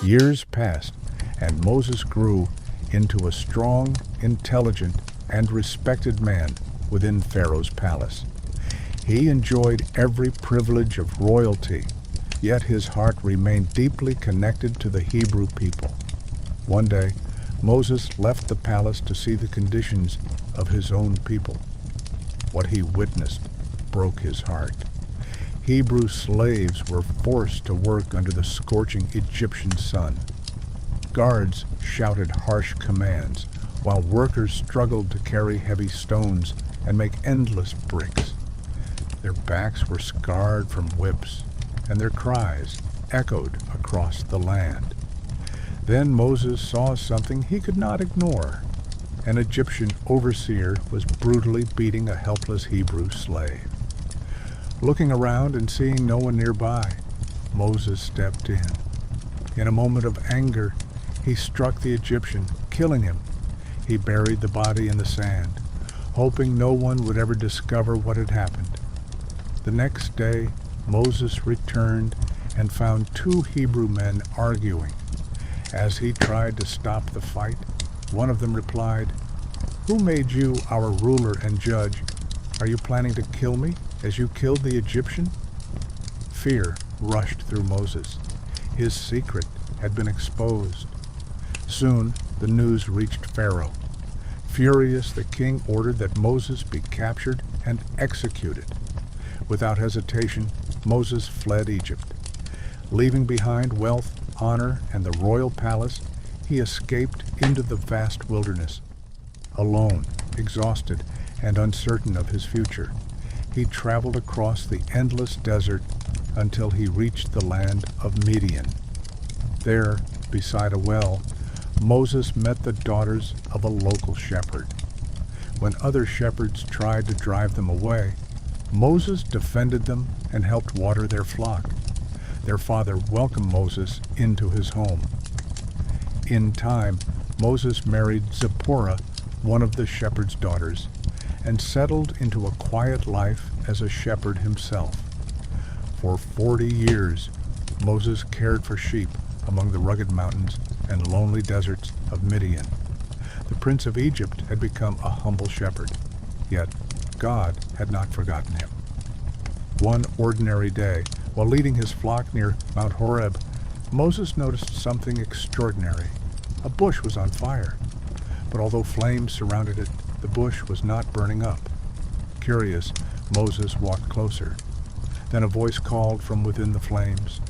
Years passed, and Moses grew into a strong, intelligent, and respected man within Pharaoh's palace. He enjoyed every privilege of royalty, yet his heart remained deeply connected to the Hebrew people. One day, Moses left the palace to see the conditions of his own people. What he witnessed broke his heart. Hebrew slaves were forced to work under the scorching Egyptian sun. Guards shouted harsh commands, while workers struggled to carry heavy stones and make endless bricks. Their backs were scarred from whips, and their cries echoed across the land. Then Moses saw something he could not ignore. An Egyptian overseer was brutally beating a helpless Hebrew slave. Looking around and seeing no one nearby, Moses stepped in. In a moment of anger, he struck the Egyptian, killing him. He buried the body in the sand, hoping no one would ever discover what had happened. The next day, Moses returned and found two Hebrew men arguing. As he tried to stop the fight, one of them replied, "Who made you our ruler and judge? Are you planning to kill me as you killed the Egyptian?" Fear rushed through Moses. His secret had been exposed. Soon the news reached Pharaoh. Furious, the king ordered that Moses be captured and executed. Without hesitation, Moses fled Egypt. Leaving behind wealth, honor, and the royal palace, he escaped into the vast wilderness. Alone, exhausted, and uncertain of his future, he traveled across the endless desert until he reached the land of Midian. There, beside a well, Moses met the daughters of a local shepherd. When other shepherds tried to drive them away, Moses defended them and helped water their flock. Their father welcomed Moses into his home. In time, Moses married Zipporah, one of the shepherd's daughters, and settled into a quiet life as a shepherd himself. For 40 years, Moses cared for sheep among the rugged mountains and lonely deserts of Midian. The prince of Egypt had become a humble shepherd, yet God had not forgotten him. One ordinary day, while leading his flock near Mount Horeb, Moses noticed something extraordinary. A bush was on fire, but although flames surrounded it, the bush was not burning up. Curious, Moses walked closer. Then a voice called from within the flames,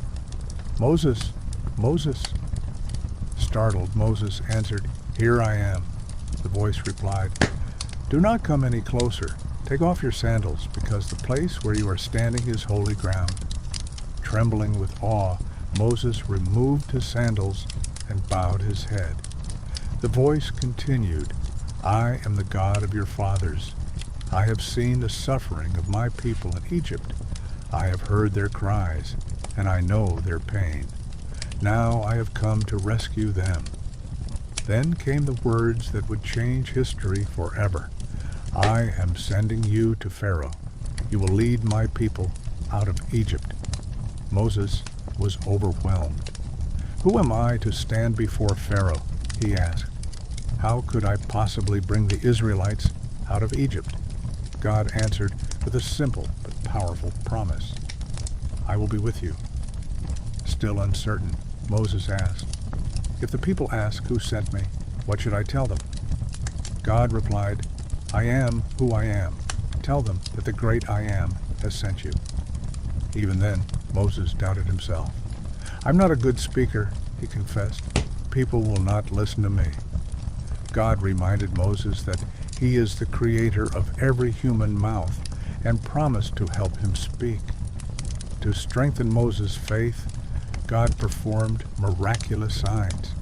"Moses, Moses." Startled, Moses answered, "Here I am." The voice replied, "Do not come any closer. Take off your sandals, because the place where you are standing is holy ground." Trembling with awe, Moses removed his sandals and bowed his head. The voice continued, "I am the God of your fathers. I have seen the suffering of my people in Egypt. I have heard their cries, and I know their pain. Now I have come to rescue them." Then came the words that would change history forever. "I am sending you to Pharaoh. You will lead my people out of Egypt." Moses was overwhelmed. "Who am I to stand before Pharaoh?" he asked. "How could I possibly bring the Israelites out of Egypt?" God answered with a simple but powerful promise. "I will be with you." Still uncertain, Moses asked, "If the people ask who sent me, what should I tell them?" God replied, "I am who I am. Tell them that the great I am has sent you." Even then, Moses doubted himself. "I'm not a good speaker," he confessed. "People will not listen to me." God reminded Moses that he is the creator of every human mouth and promised to help him speak. To strengthen Moses' faith, God performed miraculous signs.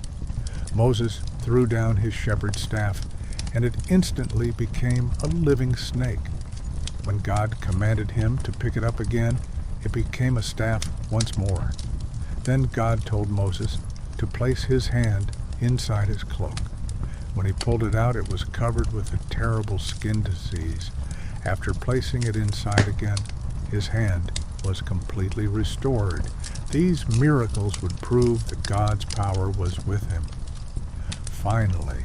Moses threw down his shepherd's staff, and it instantly became a living snake. When God commanded him to pick it up again, it became a staff once more. Then God told Moses to place his hand inside his cloak. When he pulled it out, it was covered with a terrible skin disease. After placing it inside again, his hand was completely restored, These miracles would prove that God's power was with him. Finally,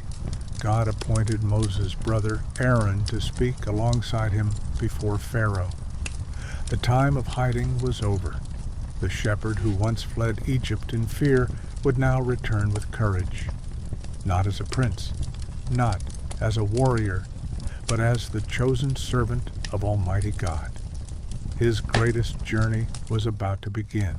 God appointed Moses' brother Aaron to speak alongside him before Pharaoh. The time of hiding was over. The shepherd who once fled Egypt in fear would now return with courage, not as a prince, not as a warrior, but as the chosen servant of Almighty God. His greatest journey was about to begin.